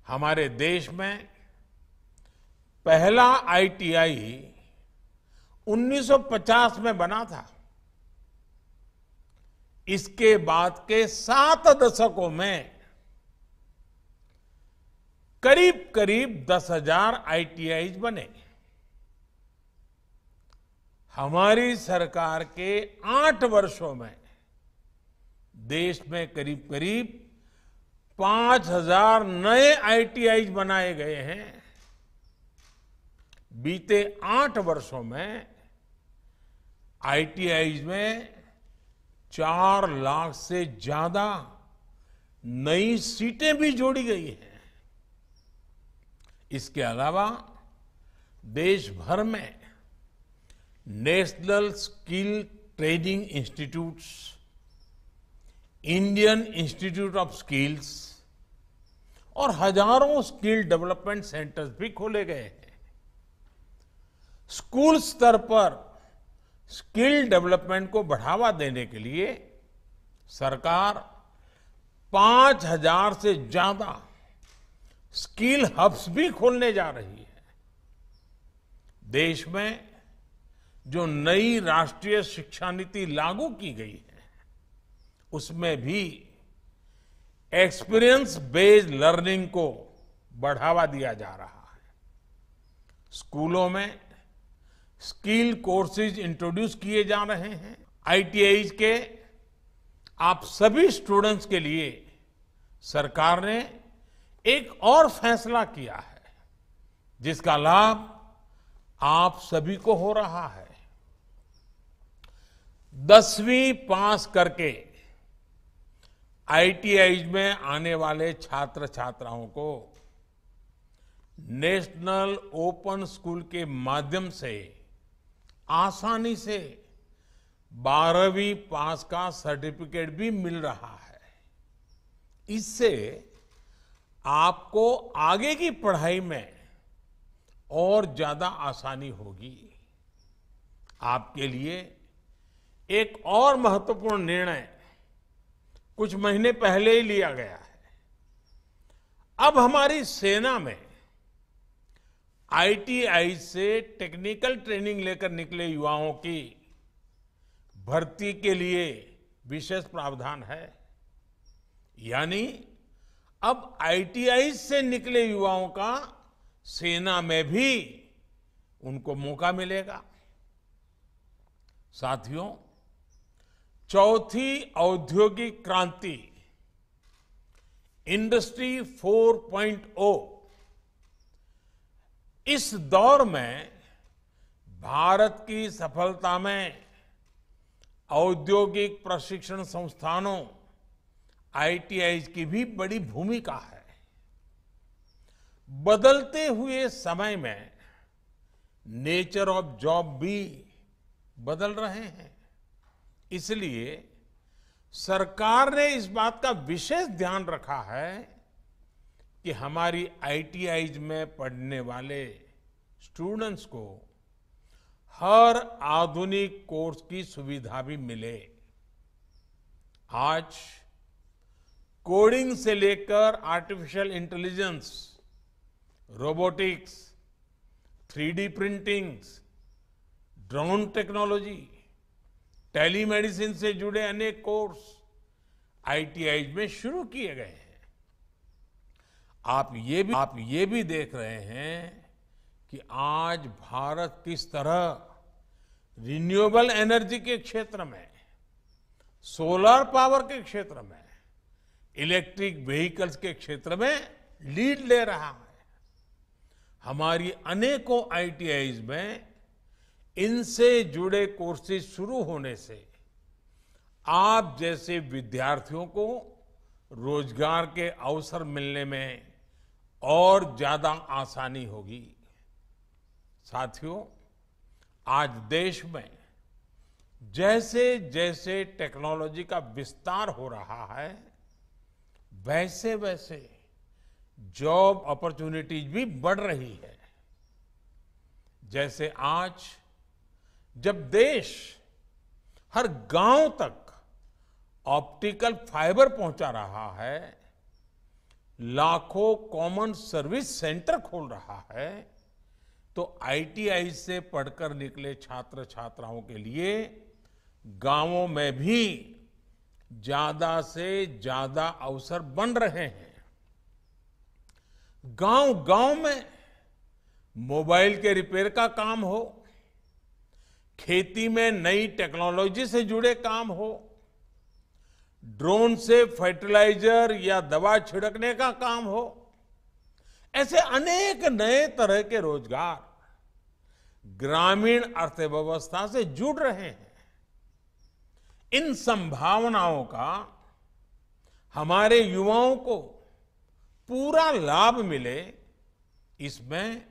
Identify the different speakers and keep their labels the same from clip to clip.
Speaker 1: हमारे देश में पहला आईटीआई 1950 में बना था। इसके बाद के 7 दशकों में करीब करीब 10,000 आईटीआई बने। हमारी सरकार के 8 वर्षों में देश में करीब करीब 5,000 नए आईटीआई बनाए गए हैं। बीते 8 वर्षों में आईटीआई में 4 लाख से ज्यादा नई सीटें भी जोड़ी गई हैं। इसके अलावा देश भर में national skill training institutes, Indian institute of skills और हजारों स्किल डेवलपमेंट सेंटर्स भी खोले गए हैं। स्कूल स्तर पर स्किल डेवलपमेंट को बढ़ावा देने के लिए सरकार 5,000 से ज्यादा स्किल हब्स भी खोलने जा रही है। देश में जो नई राष्ट्रीय शिक्षा नीति लागू की गई है, उसमें भी एक्सपीरियंस बेस्ड लर्निंग को बढ़ावा दिया जा रहा है। स्कूलों में स्किल कोर्सेज इंट्रोड्यूस किए जा रहे हैं। आईटीआई के आप सभी स्टूडेंट्स के लिए सरकार ने एक और फैसला किया है, जिसका लाभ आप सभी को हो रहा है। 10वीं पास करके आईटीआई में आने वाले छात्र छात्राओं को नेशनल ओपन स्कूल के माध्यम से आसानी से 12वीं पास का सर्टिफिकेट भी मिल रहा है। इससे आपको आगे की पढ़ाई में और ज्यादा आसानी होगी। आपके लिए एक और महत्वपूर्ण निर्णय कुछ महीने पहले ही लिया गया है। अब हमारी सेना में आईटीआई से टेक्निकल ट्रेनिंग लेकर निकले युवाओं की भर्ती के लिए विशेष प्रावधान है। यानी अब आईटीआई से निकले युवाओं का सेना में भी उनको मौका मिलेगा। साथियों, चौथी औद्योगिक क्रांति इंडस्ट्री 4.0 इस दौर में भारत की सफलता में औद्योगिक प्रशिक्षण संस्थानों आईटीआई की भी बड़ी भूमिका है। बदलते हुए समय में नेचर ऑफ जॉब भी बदल रहे हैं। इसलिए सरकार ने इस बात का विशेष ध्यान रखा है कि हमारी आईटीआई में पढ़ने वाले स्टूडेंट्स को हर आधुनिक कोर्स की सुविधा भी मिले। आज कोडिंग से लेकर artificial intelligence, robotics, 3D printing, drone technology, telemedicine से जुड़े अनेक कोर्स आईटीआई में शुरू किए गए हैं। आप ये भी देख रहे हैं कि आज भारत किस तरह रिन्यूएबल एनर्जी के क्षेत्र में, सोलर पावर के क्षेत्र में, इलेक्ट्रिक व्हीकल्स के क्षेत्र में लीड ले रहा है। हमारी अनेकों आईटीआई में इनसे जुड़े कोर्सेज शुरू होने से आप जैसे विद्यार्थियों को रोजगार के अवसर मिलने में और ज्यादा आसानी होगी। साथियों, आज देश में जैसे जैसे टेक्नोलॉजी का विस्तार हो रहा है, वैसे वैसे जॉब अपॉर्चुनिटीज भी बढ़ रही है। जैसे आज जब देश हर गांव तक ऑप्टिकल फाइबर पहुंचा रहा है, लाखों कॉमन सर्विस सेंटर खोल रहा है, तो आईटीआई से पढ़कर निकले छात्र छात्राओं के लिए गांवों में भी ज्यादा से ज्यादा अवसर बन रहे हैं। गांव गांव में मोबाइल के रिपेयर का काम हो, खेती में नई टेक्नोलॉजी से जुड़े काम हो, ड्रोन से फर्टिलाइजर या दवा छिड़कने का काम हो, ऐसे अनेक नए तरह के रोजगार ग्रामीण अर्थव्यवस्था से जुड़ रहे हैं। इन संभावनाओं का हमारे युवाओं को पूरा लाभ मिले, इसमें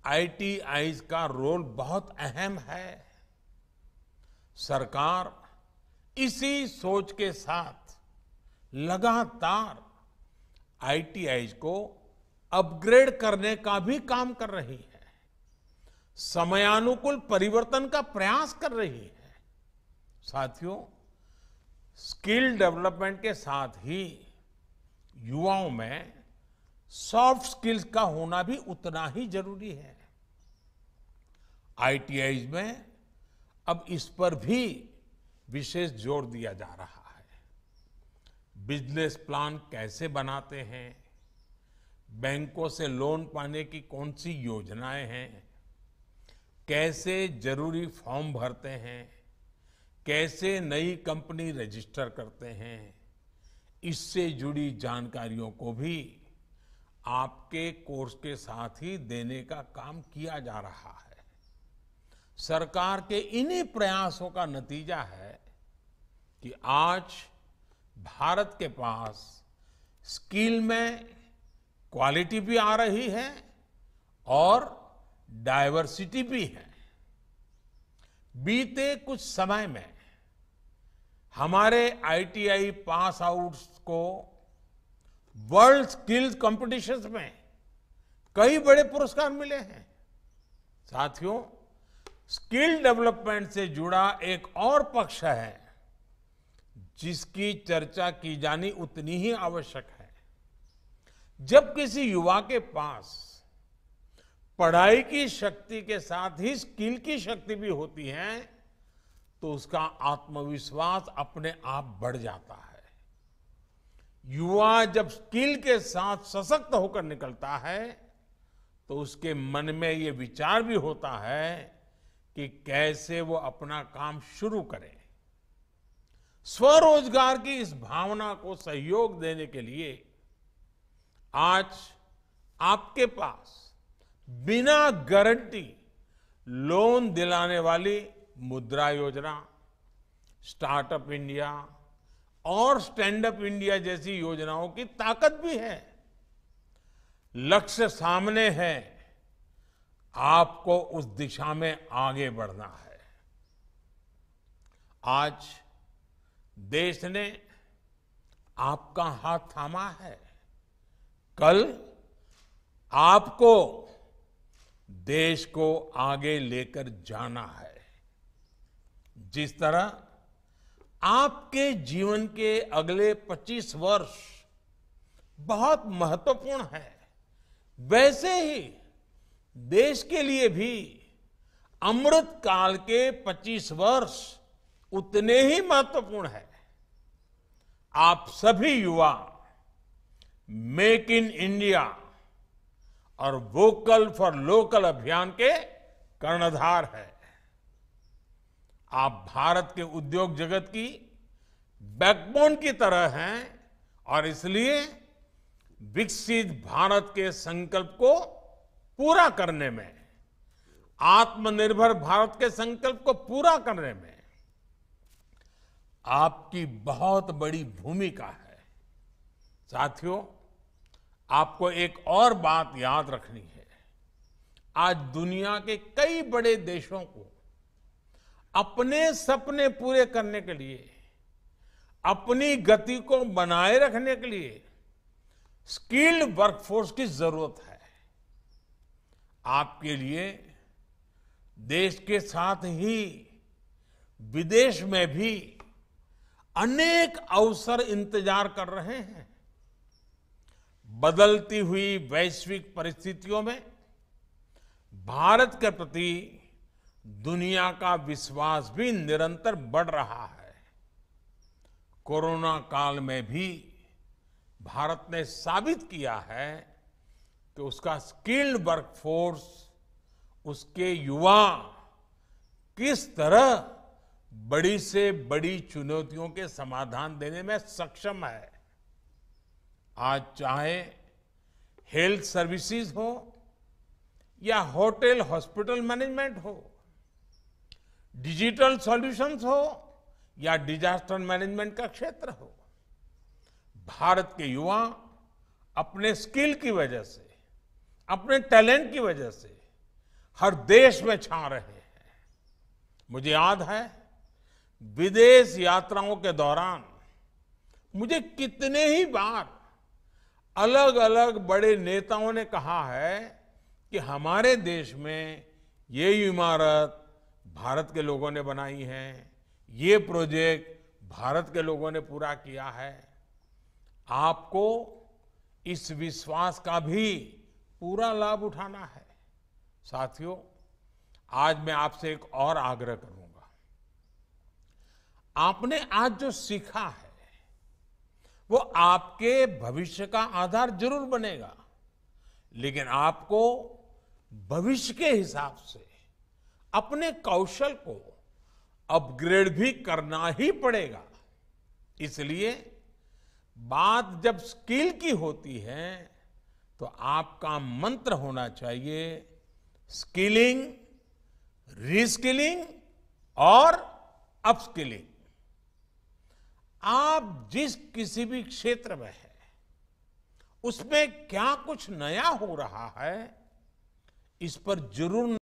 Speaker 1: आईटीआई का रोल बहुत अहम है। सरकार इसी सोच के साथ लगातार आईटीआई को अपग्रेड करने का भी काम कर रही है, समयानुकूल परिवर्तन का प्रयास कर रही है। साथियों, स्किल डेवलपमेंट के साथ ही युवाओं में सॉफ्ट स्किल्स का होना भी उतना ही जरूरी है। आईटीआई में अब इस पर भी विशेष जोर दिया जा रहा है। बिजनेस प्लान कैसे बनाते हैं, बैंकों से लोन पाने की कौन सी योजनाएं हैं, कैसे जरूरी फॉर्म भरते हैं, कैसे नई कंपनी रजिस्टर करते हैं, इससे जुड़ी जानकारियों को भी आपके कोर्स के साथ ही देने का काम किया जा रहा है। सरकार के इन्हीं प्रयासों का नतीजा है कि आज भारत के पास स्किल में क्वालिटी भी आ रही है और डाइवर्सिटी भी है। बीते कुछ समय में हमारे आईटीआई पास आउट्स को वर्ल्ड स्किल्स कॉम्पिटिशन्स में कई बड़े पुरस्कार मिले हैं। साथियों, स्किल डेवलपमेंट से जुड़ा एक और पक्ष है जिसकी चर्चा की जानी उतनी ही आवश्यक है। जब किसी युवा के पास पढ़ाई की शक्ति के साथ ही स्किल की शक्ति भी होती है, तो उसका आत्मविश्वास अपने आप बढ़ जाता है। युवा जब स्किल के साथ सशक्त होकर निकलता है, तो उसके मन में ये विचार भी होता है कि कैसे वो अपना काम शुरू करे। स्वरोजगार की इस भावना को सहयोग देने के लिए आज आपके पास बिना गारंटी लोन दिलाने वाली मुद्रा योजना, स्टार्टअप इंडिया और स्टैंड अप इंडिया जैसी योजनाओं की ताकत भी है। लक्ष्य सामने है, आपको उस दिशा में आगे बढ़ना है। आज देश ने आपका हाथ थामा है, कल आपको देश को आगे लेकर जाना है। जिस तरह आपके जीवन के अगले 25 वर्ष बहुत महत्वपूर्ण है, वैसे ही देश के लिए भी अमृत काल के 25 वर्ष उतने ही महत्वपूर्ण है। आप सभी युवा मेक इन इंडिया और वोकल फॉर लोकल अभियान के कर्णधार है। आप भारत के उद्योग जगत की बैकबोन की तरह हैं और इसलिए विकसित भारत के संकल्प को पूरा करने में, आत्मनिर्भर भारत के संकल्प को पूरा करने में आपकी बहुत बड़ी भूमिका है। साथियों, आपको एक और बात याद रखनी है। आज दुनिया के कई बड़े देशों को अपने सपने पूरे करने के लिए, अपनी गति को बनाए रखने के लिए स्किल्ड वर्कफोर्स की जरूरत है। आपके लिए देश के साथ ही विदेश में भी अनेक अवसर इंतजार कर रहे हैं। बदलती हुई वैश्विक परिस्थितियों में भारत के प्रति दुनिया का विश्वास भी निरंतर बढ़ रहा है। कोरोना काल में भी भारत ने साबित किया है कि उसका स्किल्ड वर्कफोर्स, उसके युवा किस तरह बड़ी से बड़ी चुनौतियों के समाधान देने में सक्षम है। आज चाहे हेल्थ सर्विसेज हो या होटल हॉस्पिटल मैनेजमेंट हो, डिजिटल सॉल्यूशंस हो या डिजास्टर मैनेजमेंट का क्षेत्र हो, भारत के युवा अपने स्किल की वजह से, अपने टैलेंट की वजह से हर देश में छा रहे हैं। मुझे याद है विदेश यात्राओं के दौरान मुझे कितने ही बार अलग अलग बड़े नेताओं ने कहा है कि हमारे देश में ये इमारत भारत के लोगों ने बनाई है, ये प्रोजेक्ट भारत के लोगों ने पूरा किया है। आपको इस विश्वास का भी पूरा लाभ उठाना है। साथियों, आज मैं आपसे एक और आग्रह करूंगा। आपने आज जो सीखा है वो आपके भविष्य का आधार जरूर बनेगा, लेकिन आपको भविष्य के हिसाब से अपने कौशल को अपग्रेड भी करना ही पड़ेगा। इसलिए बात जब स्किल की होती है तो आपका मंत्र होना चाहिए स्किलिंग, रीस्किलिंग और अपस्किलिंग। आप जिस किसी भी क्षेत्र में है उसमें क्या कुछ नया हो रहा है, इस पर जरूर